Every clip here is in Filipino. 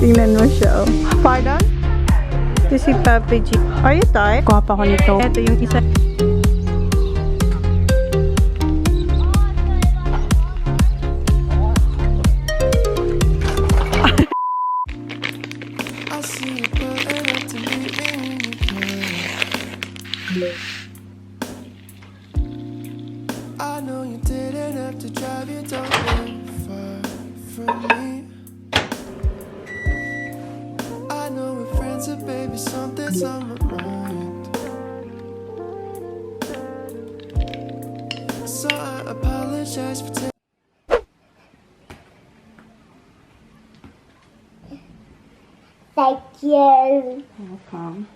Tingnan mo siya, oh. Pardon? Ito si Papi G. Are you tired? Kuha pa ko nito. Ito yung isa. I know you didn't have to drive, you don't live far from me. I know we're friends, but baby, something's on my mind. So I apologize for taking. Thank you. Welcome.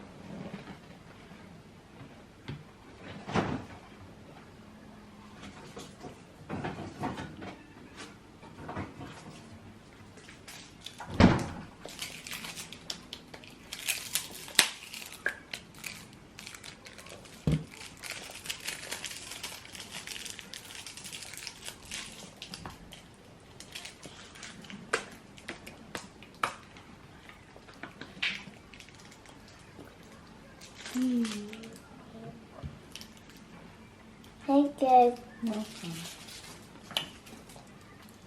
Thank you. Welcome.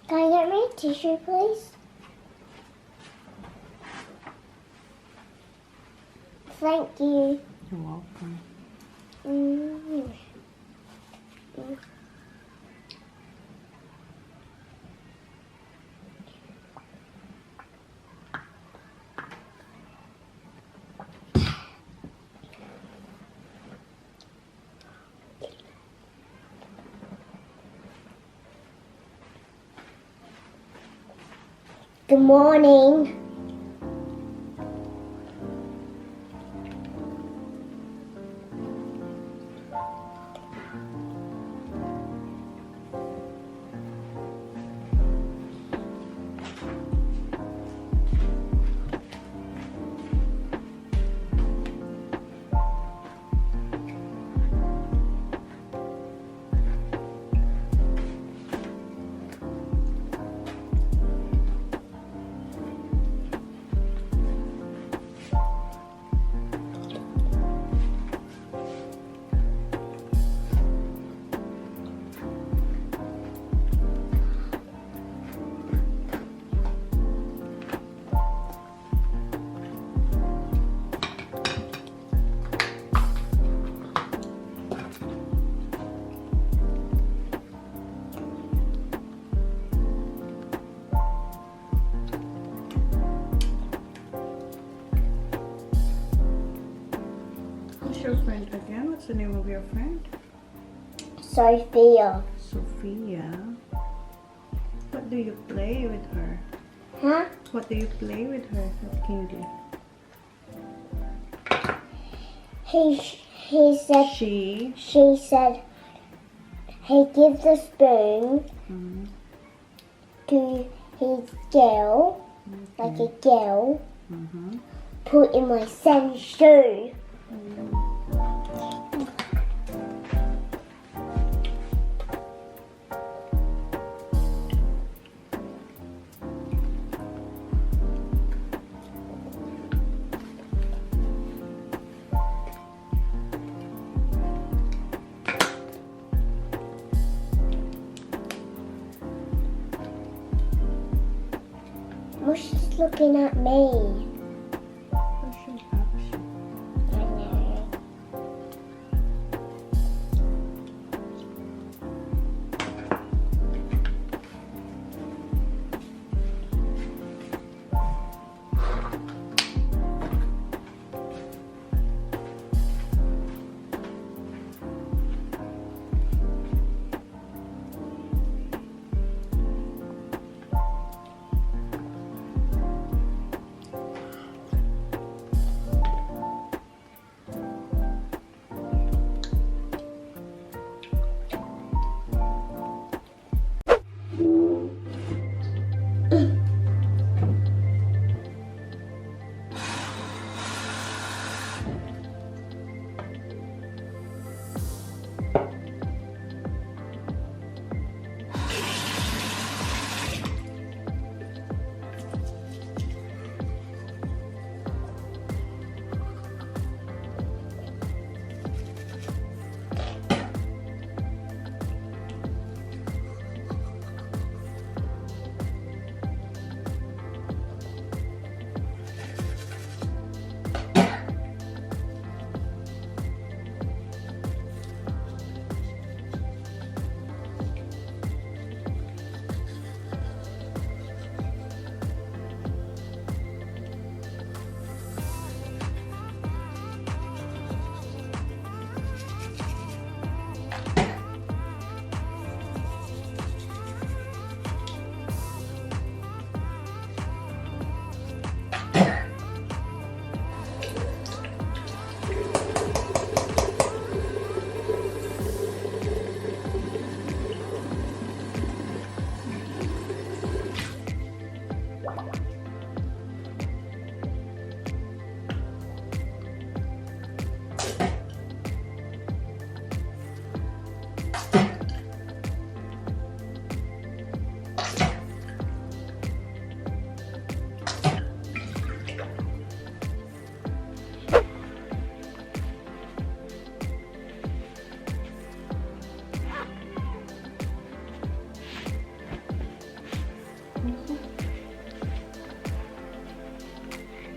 Can I get me a tissue, please? Thank you. You're welcome. Mm. Good morning. Who's your friend again? What's the name of your friend? Sophia. Sophia. What do you play with her? Huh? What do you play with her at Kindy? He said She. she said he gives the spoon Mm, to his girl, like a girl, mm-hmm. put in my son's shoe. She's looking at me. Action, action. I know.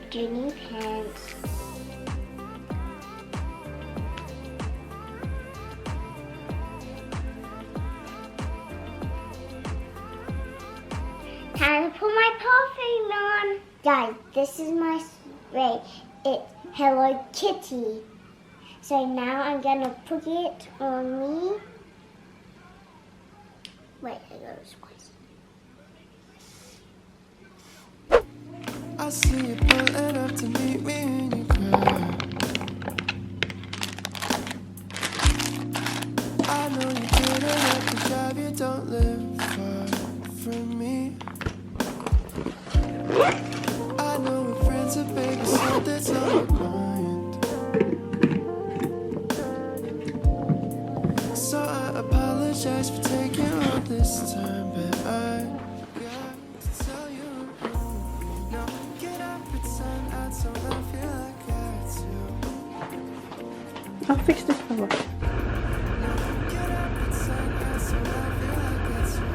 Jenny pants. Time to put my perfume on. Guys, this is my spray. It's Hello Kitty. So now I'm gonna put it on me. Wait, I gotta squeeze. I see you pulling up to meet me in your car. I know you didn't have to drive, you don't live far from me. I know we're friends, but baby, so that's on your mind. So I apologize for taking all this time, but I got to tell you. Now get up, it's sun out, so I feel like I do. I'll fix this for you. Get up, it's sun out, so I feel like I do.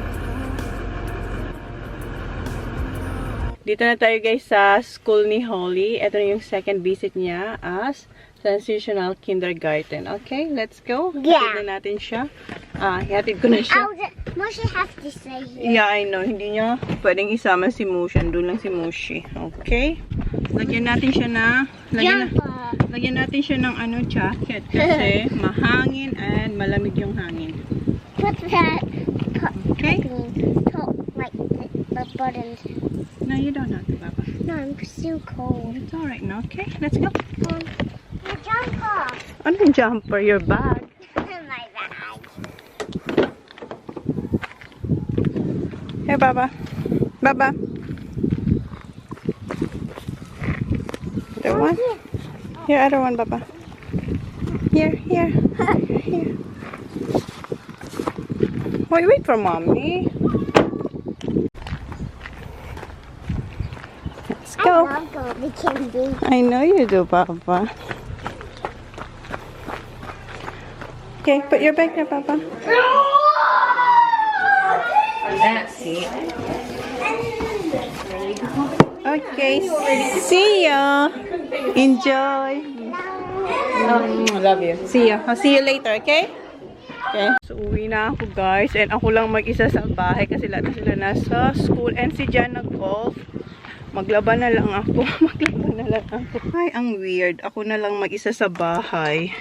Dito na tayo guys sa school ni Holly. Ito na yung second visit niya as transitional kindergarten. Okay, let's go. Yeah. Hatid na natin siya. Hatid ko na siya. Mushi have to stay here. Yeah, I know. Hindi niya pwedeng isama si Mushi. Doon lang si Mushi. Okay? Lagyan natin siya na... Lagyan natin siya ng jacket kasi mahangin and malamig yung hangin. Put that Okay? top like the buttons. No, you don't have to, Papa. No, I'm still cold. It's alright now. Okay, let's go. My jumper. Anong jumper? Your bag. My bag. Here, Baba. Baba. Other one. Here, other one, Baba. Here, here. Here. Wait for mommy. Let's I go. love the candy. I know you do, Papa. Okay, put your bag there, Papa. That's it. Okay, see ya. Enjoy. Love you. See ya. I'll see you later, okay? Okay. So, uwi na ako, guys. And ako lang mag-isa sa bahay kasi lahat na sila nasa school. And si Jan nag-off. Maglaban na lang ako. Maglaban na lang ako. Ay, ang weird. Ako na lang mag-isa sa bahay.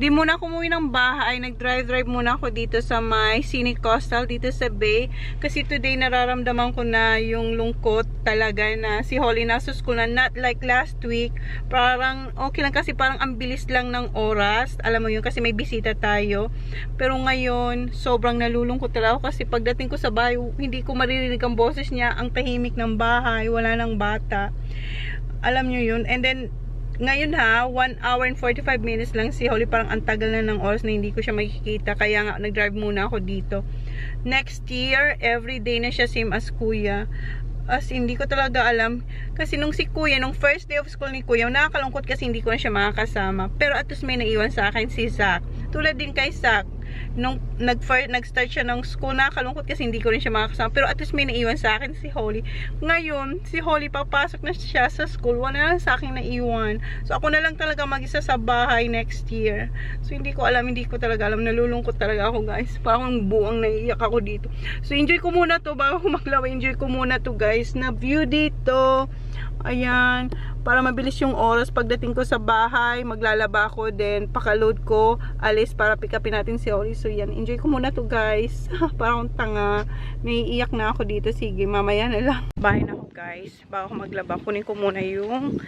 Di muna ako umuwi ng bahay. Nag-drive muna ako dito sa may Scenic Coastal, dito sa Bay. Kasi today nararamdaman ko na yung lungkot talaga na si Holly nasa school na, not like last week. Parang okay lang kasi parang ang bilis lang ng oras. Alam mo yun, kasi may bisita tayo. Pero ngayon, sobrang nalulungkot talaga ako kasi pagdating ko sa bahay, hindi ko maririnig ang boses niya. Ang tahimik ng bahay, wala nang bata. Alam nyo yun. And then, ngayon 1 hour and 45 minutes lang si Holly. Parang ang tagal na ng oras na hindi ko siya makikita. Kaya nga, nag-drive muna ako dito. Next year, everyday na siya same as kuya. As hindi ko talaga alam. Kasi nung si kuya, nung first day of school ni kuya, nakakalungkot kasi hindi ko na siya makakasama. Pero at least may naiwan sa akin si Zach. Tulad din kay Zach. Nung nag-start siya ng school, nakakalungkot kasi hindi ko rin siya makakasama. Pero at least may naiwan sa akin si Holly. Ngayon, si Holly papasok na siya sa school. Wala na sa akin naiwan. So ako na lang talaga mag-isa sa bahay next year. So hindi ko talaga alam. Nalulungkot talaga ako, guys. Parang buwang naiiyak ako dito. So enjoy ko muna to bago ako maglawa. Enjoy ko muna to, guys, na view dito. Ayan, para mabilis yung oras pagdating ko sa bahay, maglalaba ko, then pakaload ko, alis para pick upin natin si Holly. So yan, enjoy ko muna to, guys. Parang tanga, naiiyak na ako dito. Sige, mamaya na lang. Bahay na ako, guys. Bago ako maglaba, kunin ko muna yung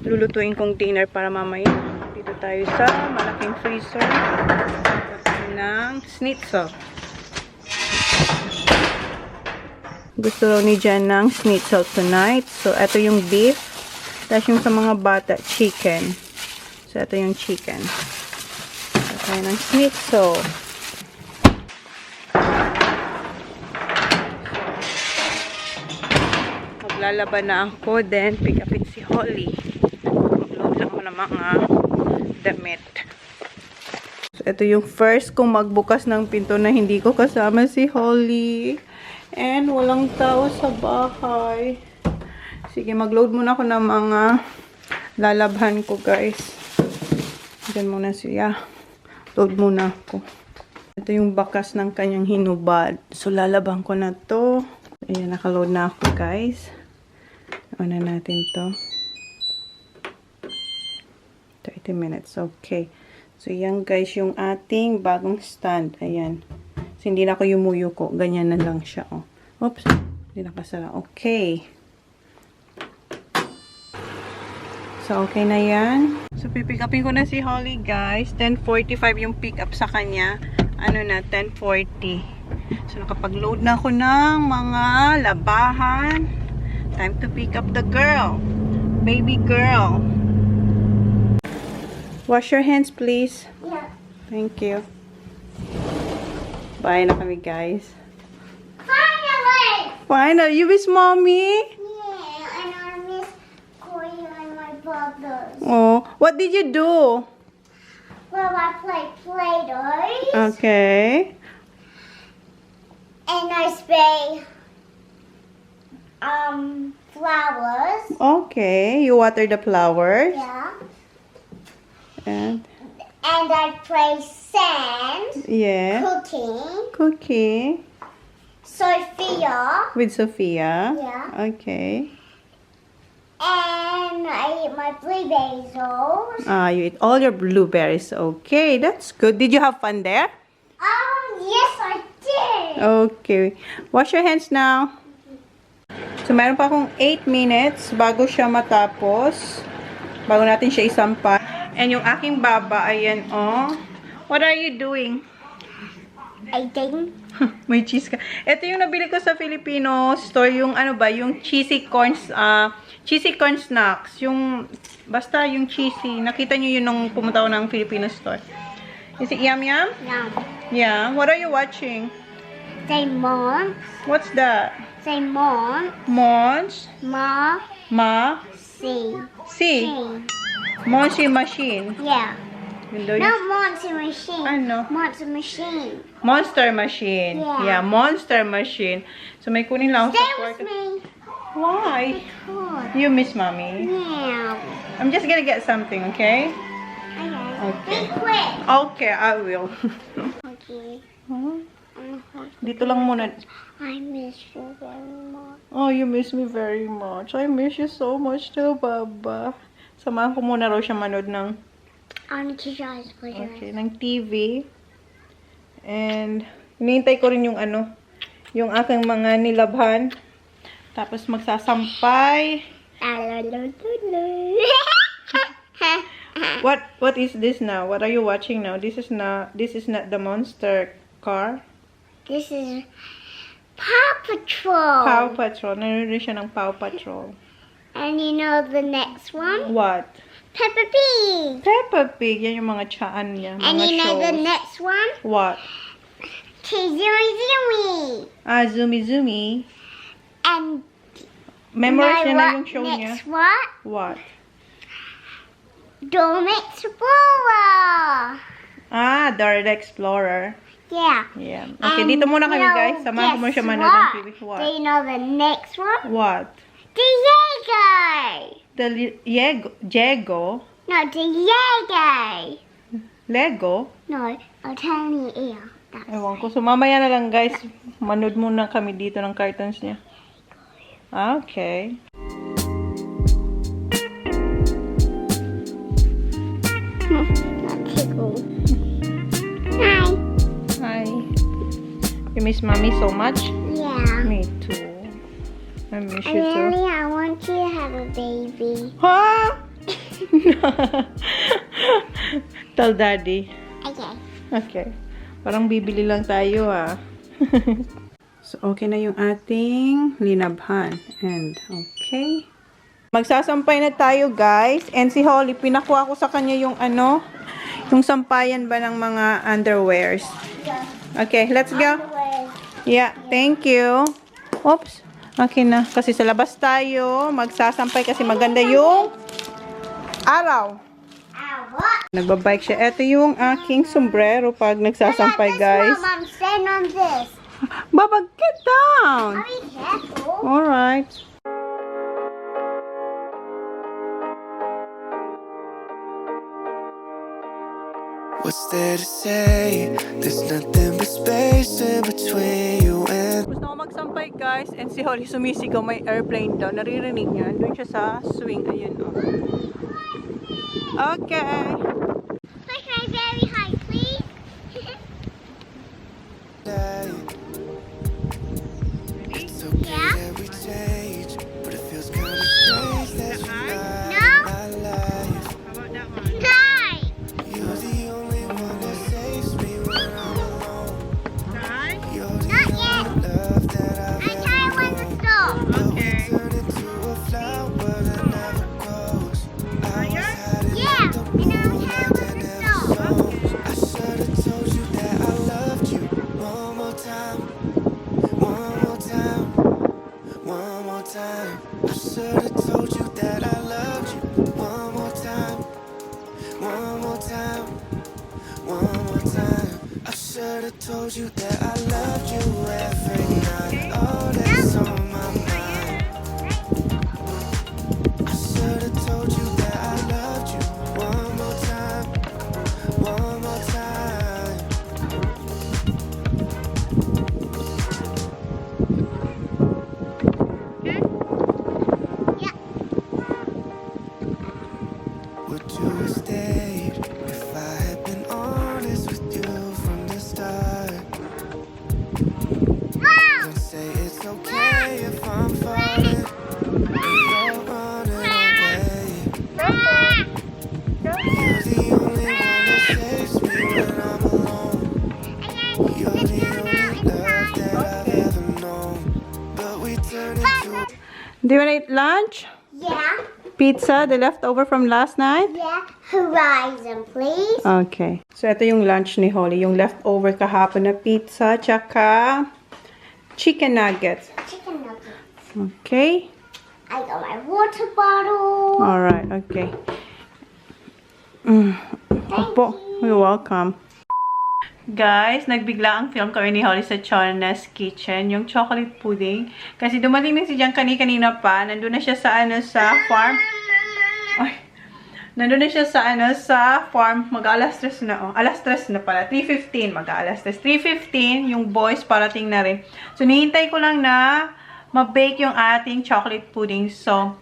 lulutuin kong dinner para mamaya. Dito tayo sa malaking freezer ng schnitzel. Gusto raw ni Jan ng schnitzel tonight. So, ito yung beef. Tapos yung sa mga bata, chicken. So, ito yung chicken. So, tayo ng schnitzel. Maglalaban na ako. Then, pick up it si Holly. Mag-load lang ako ng mga damit. So, ito yung first kong magbukas ng pinto na hindi ko kasama si Holly. And walang tao sa bahay. Sige, mag-load muna ako ng mga lalabhan ko, guys. Diyan muna siya. Load muna ako. Ito yung bakas ng kanyang hinubad. So, lalabhan ko na to. Ayan, nakaload na ako, guys. Una natin to. 30 minutes. Okay. So, yan, guys, yung ating bagong stand. Ayan. So, hindi na ako yumuyuko. Ganyan na lang siya. Oh. Oops. Hindi nakasara. Okay. So, okay na yan. So, pipick upin ko na si Holly, guys. 10:45 yung pick up sa kanya. Ano na, 10:40. So, nakapag-load na ako ng mga labahan. Time to pick up the girl. Baby girl. Wash your hands, please. Yeah. Thank you. Bye na kami, guys. Finally! Finally, you miss mommy? Yeah, and I miss Koya and my brothers. Oh, what did you do? Well, I played Play-Doh. Okay. And I spray flowers. Okay, you water the flowers. Yeah. And I play sand. yeah, Cooking. cooking Sophia. with Sophia. Yeah. Okay. And I eat my blueberries. You eat all your blueberries. Okay, that's good. Did you have fun there? Yes, I did. Okay. Wash your hands now. So, meron pa akong 8 minutes bago siya matapos. Bago natin siya isampa. And yung aking baba, ayan, oh. What are you doing? Eating. May cheese ka. Ito yung nabili ko sa Filipino store. Yung ano ba? Yung cheesy corn snacks. Yung, basta yung cheesy. Nakita nyo yun nung pumunta ko ng Filipino store. Is it yum yum? Yum. Yeah. What are you watching? Say mom. What's that? Say mom. Mons? Ma. Si? See. Monsi machine. Yeah. Yun daw Not yung monster machine. Ano? Monster machine. Monster machine. Yeah. Yeah, monster machine. So, may kunin lang ako Stay sa with kwarto. me. Why? Good. You miss mommy. Yeah. I'm just gonna get something, okay? Okay. Be quick. Okay, I will. Okay. Dito lang muna. I miss you very much. Oh, you miss me very much. I miss you so much too, Baba. Samahan ko muna raw siya manood ng On to guys, Okay, ng TV. And, hinihintay ko rin yung ano, yung aking mga nilabhan. Tapos, magsasampay. What is this now? What are you watching now? This is not the monster car. This is Paw Patrol. Paw Patrol. Nanonood siya ng Paw Patrol. And you know the next one? What? Peppa Pig. Peppa Pig. Yan yung mga tsaan niya. Mga And you know shows. the next one? What? Zoomy Zoomy. Zoomy Zoomy. And Memorize niya na what yung show niya. next what? What? Dome Explorer. Dora the Explorer. Yeah. Yeah. Okay, And dito muna kami, you know, guys. Samahan ko mo siya guess manood ng what? TV. Do What? you know the next one? What? The Jaeger. The Jego? No, the Jaeger. Lego? No, I'll tell you ear. That's Ewan ko. So, mamaya na lang, guys. Manood muna kami dito ng cartoons niya. Okay. not tickle. Hi. Hi. You miss mommy so much? Yeah. Me too. I miss you too. Really, I want you to have a baby. Ha? Tell daddy. Okay. Okay. Parang bibili lang tayo So, okay na yung ating linabhan. And, okay. Magsasampay na tayo, guys. And si Holly, pinakuha ko sa kanya yung ano, yung sampayan ba ng mga underwears. Okay, let's go. Yeah, thank you. Oops. Okay na. Kasi sa labas tayo, magsasampay kasi maganda yung araw. What? Nagbabike siya. Ito yung aking sombrero pag nagsasampay, guys. Mom, stand on this. Baba, get down. Be careful. Alright. What's there to say? There's nothing but space in between you and Gusto ko magsampay, guys. And si Holly sumisigaw. May airplane daw. Naririnig niya. Doon siya sa swing. Ayun, oh. Okay. Push my very high, please. I. It's okay Yeah? that we change, but it feels kind of strange that you're not No. in my life. Nine. You're the only one that saves me when I'm alone. You're the Not yet. only love that I've I tell you when to stop. But we turn into a flower that never grows. I was hiding Yeah, at the and I'll moon tell you when to stop. I should have told you that I loved you. One more time, one more time, one more time. I should have told you that I loved you. One more time, one more time, one more time. I should have told you that I loved you every night. Oh, that's on my mind. I should have told you that I loved you. One more time, one more time. Yeah. Would you have stayed if I had been honest with you from the start? Wow. And say it's okay if I'm falling and you're running away. You're the only one that saves me when I'm alone. You're the only love that I've ever known. But we turn into Do you want to eat lunch? Yeah. Pizza, the leftover from last night? Yeah. Horizon, please. Okay. So, ito yung lunch ni Holly. Yung leftover kahapon na pizza, tsaka chicken nuggets. Chicken nuggets. Okay. I got my water bottle. Alright, okay. Opo, you're welcome. Guys, nagbigla ang film kami ni Holly sa Chona's Kitchen, yung chocolate pudding. Kasi dumating na si Jan kanina pa. Nandun na siya sa sa farm. Ay, nandun na siya sa farm. Mag-alas 3 na, oh. Alas 3 na pala. 3:15, mag-alas 3. 3:15, yung boys parating na rin. So, nihintay ko lang na ma-bake yung ating chocolate pudding. So,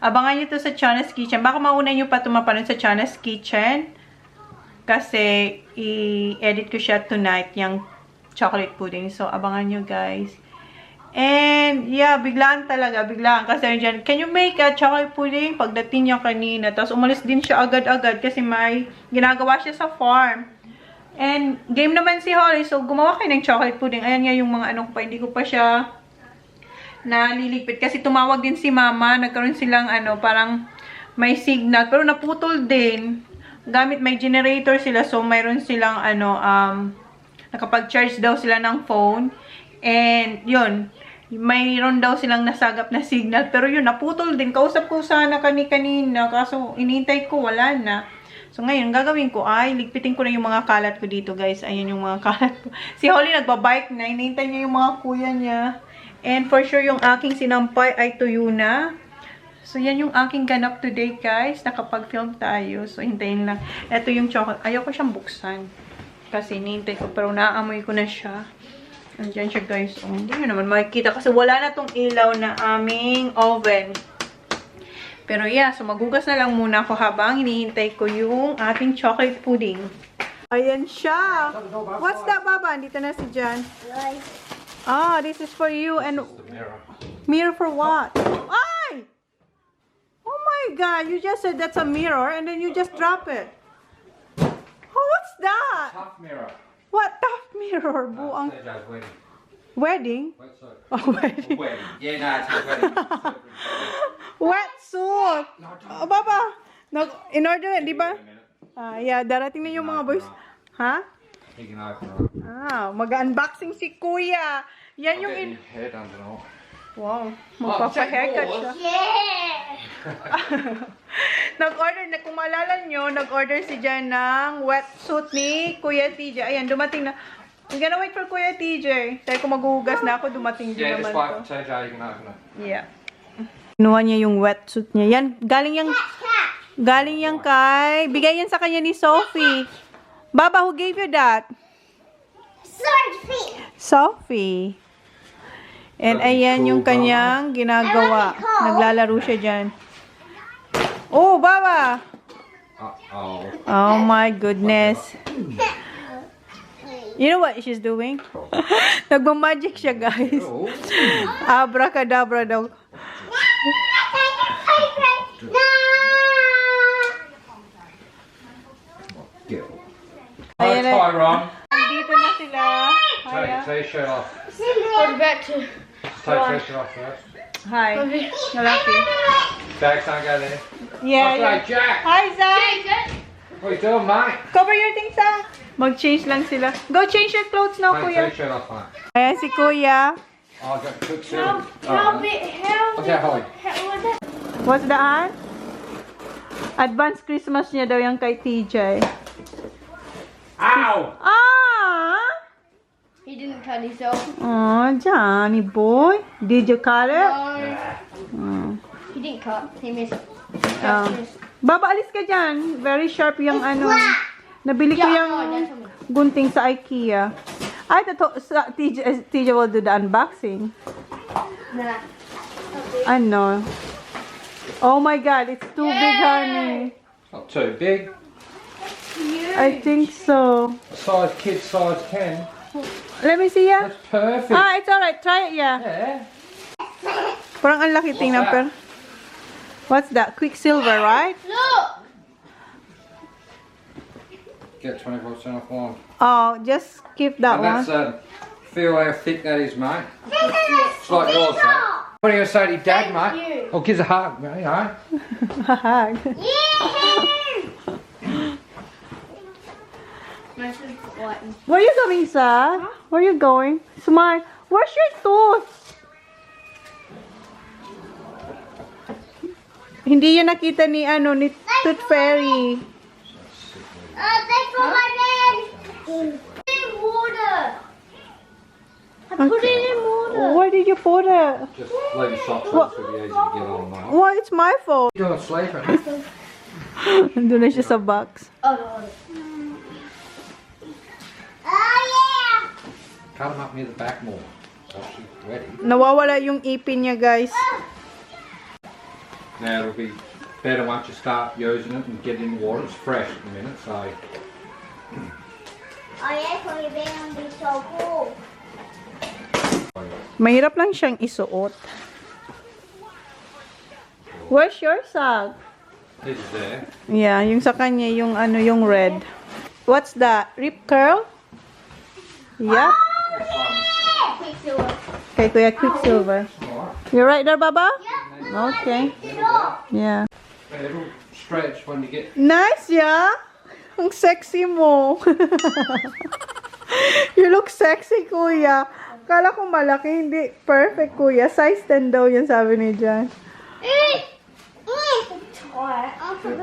abangan nyo to sa Chona's Kitchen. Baka mauna nyo pa tumapanood sa Chona's Kitchen. Kasi, i-edit ko siya tonight, yung chocolate pudding. So, abangan nyo, guys. And, yeah, biglaan talaga. Biglaan. Kasi dyan, can you make a chocolate pudding? Pagdating niya kanina. Tapos, umalis din siya agad-agad kasi may ginagawa siya sa farm. And, game naman si Holly. So, gumawa kayo ng chocolate pudding. Ayan nga yung mga ano ko pa. Hindi ko pa siya naliligpit. Kasi tumawag din si Mama. Nagkaroon silang ano, parang may signal. Pero naputol din. Gamit, may generator sila. So, mayroon silang ano, nakapag-charge daw sila ng phone. And, yun. Mayroon daw silang nasagap na signal. Pero yun, naputol din. Kausap ko sana kanina. Kaso, inintay ko, wala na. So, ngayon, gagawin ko ay, ligpitin ko na yung mga kalat ko dito, guys. Ayan yung mga kalat ko. Si Holly nagbabike na. Inintay niya yung mga kuya niya. And, for sure, yung aking sinampay ay tuyo na. So, yan yung aking ganap today, guys. Nakapag-film tayo. So, hintayin lang. Ito yung chocolate. Ayoko siyang buksan. Kasi, hinintay ko. Pero, naamoy ko na siya. Andyan siya, guys. Oh, hindi nyo naman makikita. Kasi, wala na tong ilaw na aming oven. Pero, yeah. So, magugas na lang muna ako habang hinihintay ko yung ating chocolate pudding. Ayan siya. What's that, Baba? Andito na si Jan. Ah, this is for you. And mirror for what? Ay! Oh my God, you just said that's a mirror and then you just drop it. Oh, what's that? Tough mirror. What tough mirror? Buang. Wedding. Wedding? Wetsuit. Oh, wedding. Wedding. Yeah, no, it's a wedding. Wetsuit. Oh, Baba. In order, di ba? Yeah, darating na yung mga boys. Ha? You can open it. Ah, mag-unboxing si Kuya. Yan yung in... Head under all. Wow, magpapa-haircut siya. Yeah! Nag-order na, kung maalala nyo, nag-order si Jan ng wetsuit ni Kuya TJ. Ayan, dumating na. I'm gonna wait for Kuya TJ. Sabi ko maghuhugas na ako, dumating din Yeah, naman just like to. TJ, you can open it. Yeah. Kinuha niya yung wetsuit niya. Yan, galing yan kay, bigay yan sa kanya ni Sophie. Baba, who gave you that? Sophie! Sophie. And ayan yung kanyang ginagawa. Naglalaro siya dyan. Oh, Baba! Uh-oh. Oh my goodness. You know what she's doing? Nagmamagic siya, guys. Abracadabra daw. Hi, Tyrone. Nandito na sila. Take your t-shirt off. What about to? Take your t-shirt off first. Hi. Malaki. Bags don't go there. Yeah, Okay, yeah. Jack. Hi, Zach. What are you doing, mate? Cover your things, Zach. Mag-change lang sila. Go change your clothes now, Take Kuya. your t-shirt off, mate. Ayan si Kuya. Oh, I've got quick How silver. Okay, Holly. What's that? Advance Christmas niya daw yung kay TJ. Ow! Ah! He didn't cut himself. Oh, Johnny boy. Did you cut it? He didn't cut. He missed. Baba, alis ka dyan. Very sharp yung ano. Nabili ko yung gunting sa IKEA. Ay, TJ will do the unboxing. Nah. Ano? Oh my God, it's too big, honey. Not too big. I think so. Size kid, size 10. Let me see ya. That's perfect. Ah, it's alright. Try it, yeah. Yeah. Parang ang laki tingnan, that? pero... What's that? Quicksilver, right? Look. Get 25% off one. Oh, just keep that And one. that's feel how thick that is, mate. It's like yours, that. What are you going to say to your dad, Thank mate? you. Oh, gives a hug, you know. Where you going, Sa? Where you going? Smile. Where's your tooth? Hindi yan nakita ni ano ni Tooth Fairy. Thanks for my bed. In water. I put it in water. Where did you put it? Just leave your socks on, so it'll be easy to get on, mate. Why, it's my fault. You're not sleeping. Nandun na siya sa box. Oh yeah. Cut them up near the back more. So she's ready. Nawawala yung ipin niya, guys. Now it'll be better once you start using it and get it in the water. It's fresh at the minute, so you're gonna be so cool. Mahirap lang siyang isuot. Where's your sock? This is there. Yeah, yung sa kanya, yung ano, yung red. What's that? Rip curl? Yeah. Kay Kuya Quicksilver. You're right there, Baba? Okay. Yeah. It'll stretch when you get. Nice, yeah? Ang sexy mo. You look sexy, Kuya. Kala ko malaki, hindi. Perfect, Kuya. Size 10 daw yan, sabi ni John. It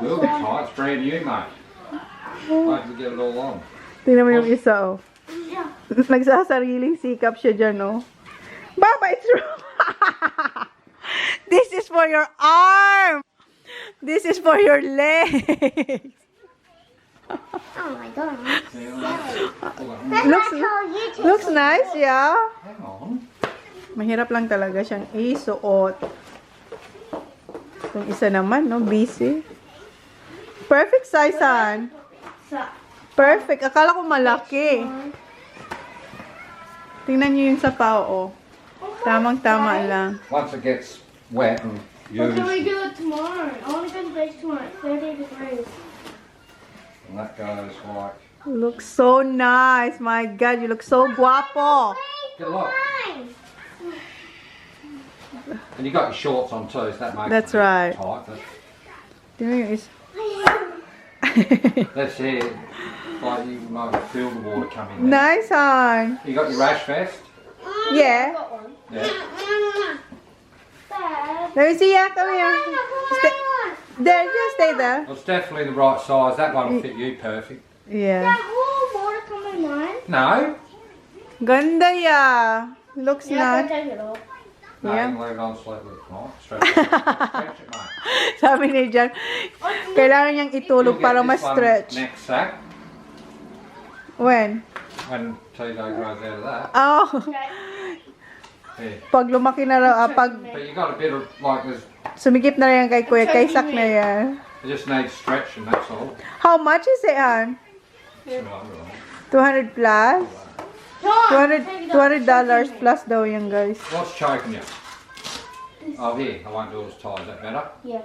will be tight. It's brand new, mate. Wait to get it all on. Tingnan mo yung isa, oh. Nagsasariling sikap siya dyan, oh. Baba, it's wrong. This is for your arm. This is for your legs. Oh my god. Looks nice, yeah. Hang on. Mahirap lang talaga siyang isuot. Yung isa naman, no? Busy. Perfect size, Han. Perfect. Akala ko malaki. Tingnan niyo yung sa pao, oh. Tamang-tama lang. Once it gets wet and Well, used, can we do it tomorrow? I want to go to the beach tomorrow. It's 30 degrees. and that goes like. Looks so nice. My God, you look so guapo. Get a look. And you got your shorts on too, so that makes That's it right. tight. But Tingnan yung isa. that's it. Like you might feel the water coming in. Nice, Han. You got your rash vest? Yeah. Yeah. Let me see ya. Come here. There, just stay there. Well, it's definitely the right size. That one will fit you perfect. Yeah. Water coming on. No? Ganda ya. Looks Yeah, nice. take it off. No, Yeah. you can leave it on slightly. Right, stretch it. Stretch it, mate. Sabi ni Jan, kailangan niyang itulog You'll get para this one ma-stretch. next sack, When? when Tito grows out of that. Oh, Yeah. pag lumaki na raw, pag But you got a bit of, like, there's, sumikip na yan kay Kuya, kay Sak na yan. it just needs stretching, that's all. How much is it, Han? 200 plus? $200 plus daw yan, guys. What's choking you? Oh, here, I won't do it as tight. Is that better? Yeah.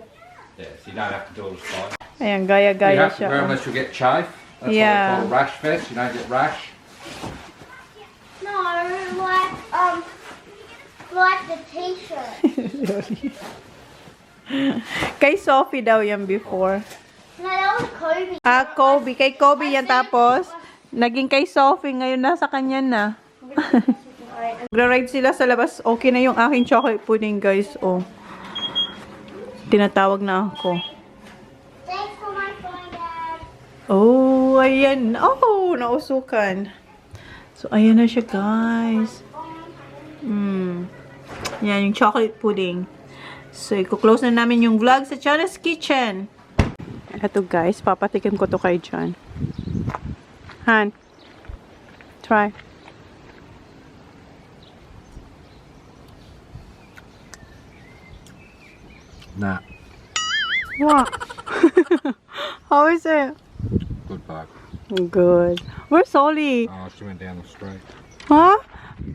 Yeah, so you don't have to do it as tight. Ayan, You gaya-gaya have to siya. wear oh. unless you get chafe. That's Yeah. why it's called a rash vest. You don't get rash. No, like the t-shirt. Kay Sophie daw yan before. No, that was Kobe. Ah, Kobe. Kay Kobe yan tapos. Naging kay Sophie. Ngayon nasa kanya na. Nagra-ride sila sa labas. Okay na yung aking chocolate pudding, guys. Oh. Tinatawag na ako. Thanks for my phone, Dad. Oh, ayan. Oh, nausukan. So, ayan na siya, guys. Yan, yung chocolate pudding. So, i-close na namin yung vlog sa Chona's Kitchen. Ito, guys. Papatikim ko to kay John. Han. Try. Nah. What? How is it? Good bug. Good. Where's Oli? Oh, she went down the street. Ha?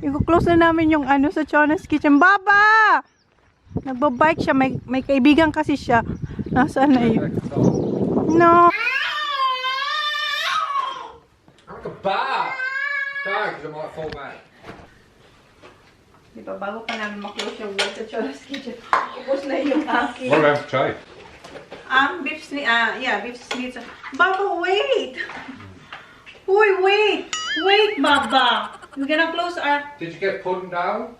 I-close na namin yung ano sa Chona's Kitchen. Baba! Nagbabike siya. May kaibigan kasi siya. Nasaan na yun? No. I'm like a bar. Don't, because it might fall back. Di ba, bago pa namin maklose yung vlog sa Chona's Kitchen, ubos na yung aking. What about chafe? Beef sneeze, beef sneeze. Baba, wait! Uy, wait! Wait, Baba! We're gonna close our... Did you get pudding, darling?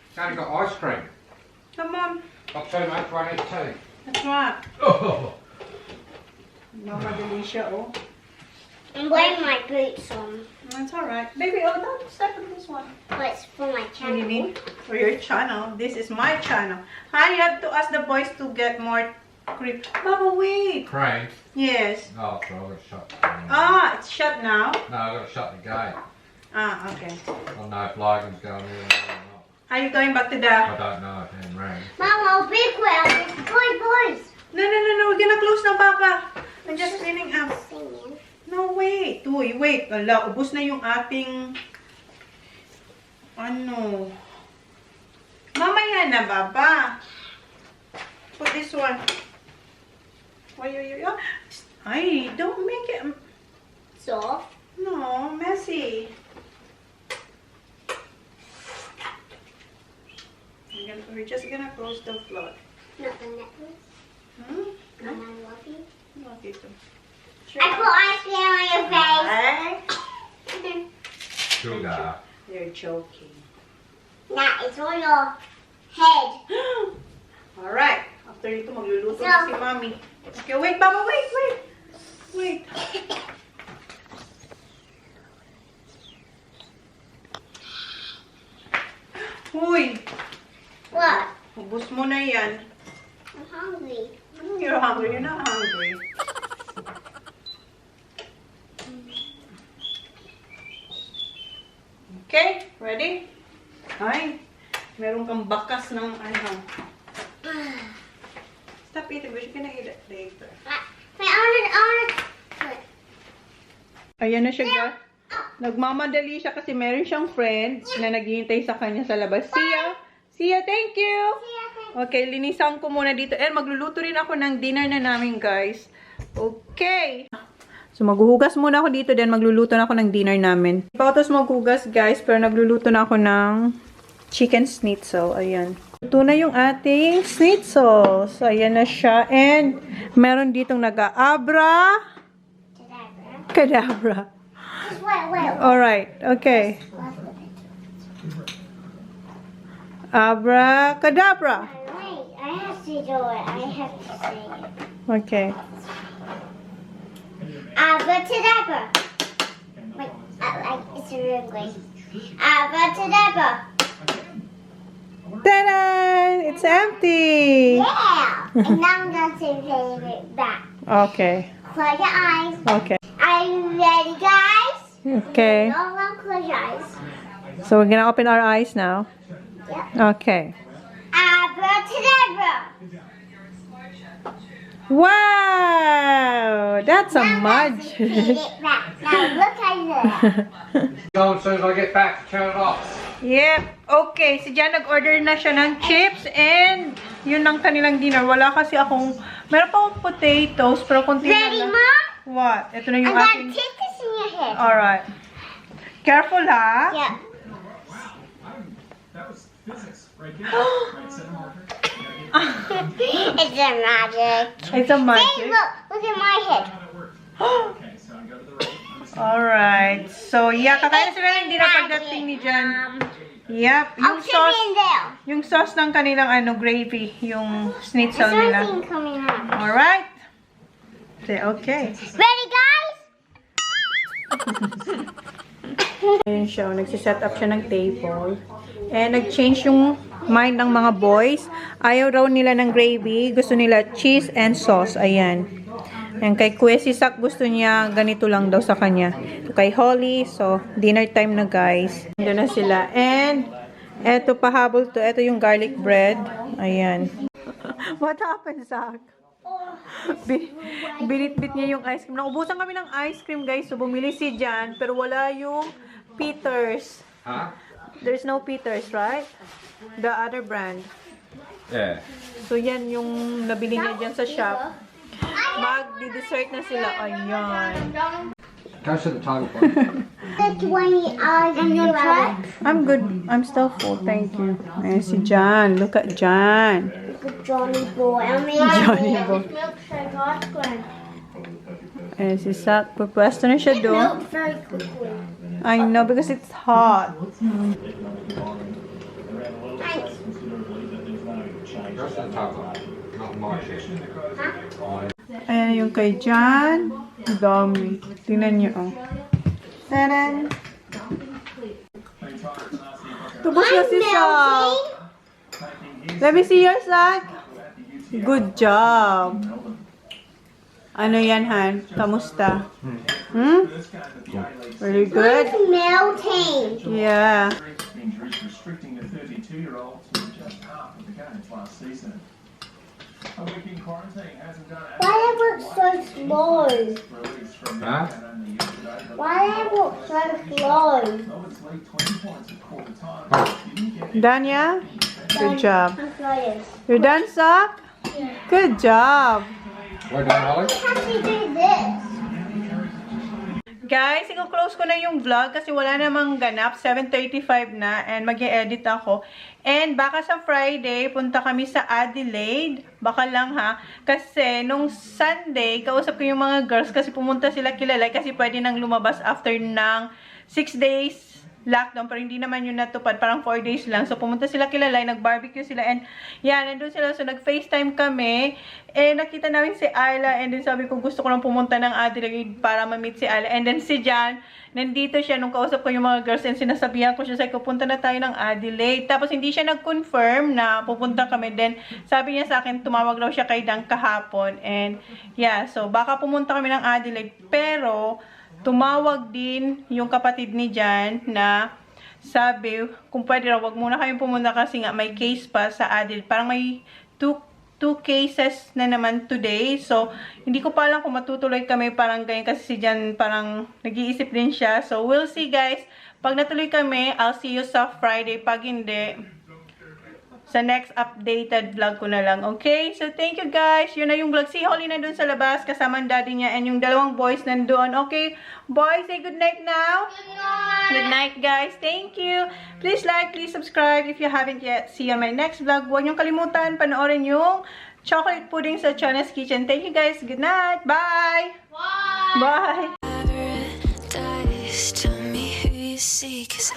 It's only got ice cream. Come on. Got two, mate. Do I need two? That's right. Oh. Madali siya, oh. I'm wearing my boots on. That's alright. Baby, oh, don't step on this one. But it's for my What do channel. you need? For your channel. This is my channel. Hi, you have to ask the boys to get more cream. Baba, wait. Cream? Yes. Oh, sorry, I've got to shut. Ah, it's shut now. No, I've got to shut the gate. Ah, okay. I don't know if Logan's going in or not. Are you going back to the... I don't know if it rang. Mama, big well, it's boys. No, we're gonna close now, Papa. I'm just cleaning up. Singing. No, No, wait. Uy, wait. Ala, ubos na yung ating... Ano? Mamaya na, Baba. Put this one. Ay, don't make it... Soft. No, messy. We're just gonna close the floor. Not the necklace. Hmm? And I love you. Love you too. I put ice cream on your face. Sugar. You're joking. Nah, it's on your head. Alright. After ito, magluluto na si Mommy. Okay, wait, Baba, wait. Wait. Uy, What? ubos mo na yan. I'm hungry. You're hungry. You're not hungry. Okay, ready? Ay, meron kang bakas ng ano. Stop eating. We're gonna eat it later. Wait, I want it. Ayan na siya, guys. Nagmamadali siya kasi meron siyang friend na naghihintay sa kanya sa labas. See ya, thank you! Okay, linisan ko muna dito. And magluluto rin ako ng dinner na namin, guys. Okay! So, maghuhugas muna ako dito, then magluluto na ako ng dinner namin. Hindi pa ako tapos maghugas, guys, pero nagluluto na ako ng chicken schnitzel. Ayan. Luto na yung ating schnitzel. So, ayan na siya. And, meron ditong nag-aabra. Kadabra. Wait. Alright, okay. Abracadabra. Wait, I have to do it. I have to say it. Okay. Abracadabra. Wait, it's a real way. Abracadabra. Ta-da! It's empty. Yeah. And now I'm going to play it back. Okay. Close your eyes. Okay. Are you ready, guys? Okay. No, close your eyes. So we're gonna open our eyes now. Yep. Okay. Abracadabra. Wow! That's a mud. Repeat it back. Now look at that. Go as soon as I get back to turn it off. Yep. Okay. Si Jan nag-order na siya ng chips and yun ang kanilang dinner. Wala kasi akong... Meron pa akong potatoes pero konti na Ready, lang. Mom? What? Ito na I yung got ating... tickets in your head. Alright. Careful, ha? Yeah. It's a magic. It's a Hey, magic. look at my head. Alright. So, yeah, kakain na sila ng dinner pagdating ni Jan. Yep. I'll put it in there. Yung sauce ng kanilang gravy, yung schnitzel There's nila. something coming out. Alright. Okay. Ready, guys? Ayun siya, nagsiset up siya ng table. And nag-change yung mind ng mga boys. Ayaw raw nila ng gravy. Gusto nila cheese and sauce. Ayan. And kay Kuya Sisak, gusto niya ganito lang daw sa kanya. Kay Holly, so dinner time na, guys. Doon na sila. And eto pahabol to. Eto yung garlic bread. Ayan. What happened, Zach? Binitbit niya yung ice cream. Naubusan kami ng ice cream, guys. So bumili si Jan, pero wala yung Peters. Huh? There's no Peters, right? The other brand. Yeah. So yan yung nabili niya dyan sa shop. Mag-dessert na sila. Ayan. Go to the table, please. The 20 hours in the truck. I'm good. I'm still full. Thank you. Ayan si Jan. Look at Jan. Good Johnny boy. I mean, Johnny boy. milkshake ice cream. Ayan si Sak. Pupwesto na siya doon. Milk very quickly. I know because it's hot. Thanks. Go to the table. Not my shit. Ayan yung kay Jan. Dami. Tingnan niyo, oh. Taran! Tubos na si Sak. Let me see your Sak. Good job. Ano yan, Han? Kamusta? Hmm? Very good? It's melting. Yeah. Why I walk so slow? Huh? Why I walk so slow? Danya? Good job. I'm slow. You're done, Sock? Good job. Well done, Holly. How do you do this? Guys, i-close ko na yung vlog kasi wala namang ganap. 7:35 na and mag-e-edit ako. And baka sa Friday, punta kami sa Adelaide. Baka lang ha. Kasi nung Sunday, kausap ko yung mga girls kasi pumunta sila Kilalay kasi pwede nang lumabas after ng 6 days lockdown. Pero hindi naman yun natupad. Parang 4 days lang. So pumunta sila Kilalay, nag-barbecue sila. And yan, nandun sila. So nag-FaceTime kami. Eh, nakita namin si Ayla. And then sabi ko, gusto ko lang pumunta ng Adelaide para ma-meet si Ayla. And then si Jan, nandito siya nung kausap ko yung mga girls. And sinasabihan ko siya, sabi ko, punta na tayo ng Adelaide. Tapos hindi siya nag-confirm na pupunta kami. Then sabi niya sa akin, tumawag daw siya kay Dan kahapon. And yeah, so baka pumunta kami ng Adelaide. Pero tumawag din yung kapatid ni Jan na sabi, kung pwede raw, wag muna kayong pumunta kasi nga may case pa sa Adelaide. Parang may two cases na naman today. So, hindi ko pa alam kung matutuloy kami parang ganyan kasi si Jan parang nag-iisip din siya. So, we'll see guys. Pag natuloy kami, I'll see you sa Friday. Pag hindi, sa next updated vlog ko na lang. Okay? So, thank you guys. Yun na yung vlog. Si Holly na dun sa labas. Kasama ang daddy niya. And yung dalawang boys nandoon. Okay? Boys, say good night now. Good night. Good night, guys. Thank you. Please like, please subscribe if you haven't yet. See you on my next vlog. Huwag niyong kalimutan, panoorin yung chocolate pudding sa Chona's Kitchen. Thank you, guys. Good night. Bye. Bye. Paradise, tell me who you see, 'cause